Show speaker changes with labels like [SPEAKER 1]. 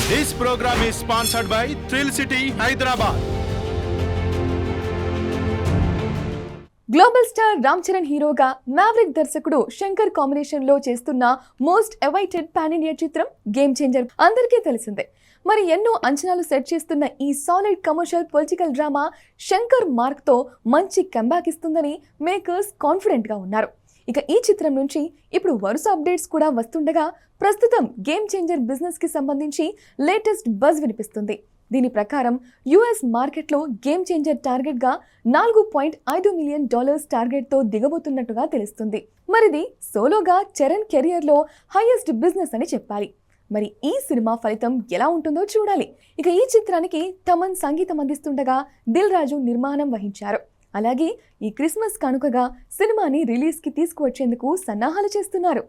[SPEAKER 1] This program is sponsored by Thrill City, Hyderabad.
[SPEAKER 2] Global star Ram Charan హీరోగా maverick దర్శకుడు Shankar combination లో చేస్తున్న మోస్ట్ అవైటెడ్ పాన్ ఇండియా చిత్రం game changer అందరికీ తెలిసిందే. మరి ఎన్నో అంచనాలు సెట్ చేస్తున్న ఈ solid commercial political drama Shankar mark తో మంచి కంబ్యాక్ ఇస్తుందని మేకర్స్ కాన్ఫిడెంట్ గా ఉన్నారు. ఇక ఈ చిత్రం నుంచి ఇప్పుడు వరుస అప్డేట్స్ కూడా వస్తుండగా ప్రస్తుతం గేమ్ చేంజర్ బిజినెస్ కి సంబంధించి లేటెస్ట్ బజ్ వినిపిస్తుంది. దీని ప్రకారం యుఎస్ మార్కెట్లో గేమ్ చేంజర్ టార్గెట్ గా $4.5 మిలియన్ టార్గెట్ తో దిగబోతున్నట్టుగా తెలుస్తుంది. మరిది సోలోగా చరణ్ కెరియర్ లో హైయెస్ట్ బిజినెస్ అని చెప్పాలి. మరి ఈ సినిమా ఫలితం ఎలా ఉంటుందో చూడాలి. ఇక ఈ చిత్రానికి తమన్ సంగీతం అందిస్తుండగా దిల్ రాజు నిర్మాణం వహించారు. అలాగే ఈ క్రిస్మస్ కానుకగా సినిమాని రిలీజ్ కి తీసుకువచ్చేందుకు సన్నాహాలు చేస్తున్నారు.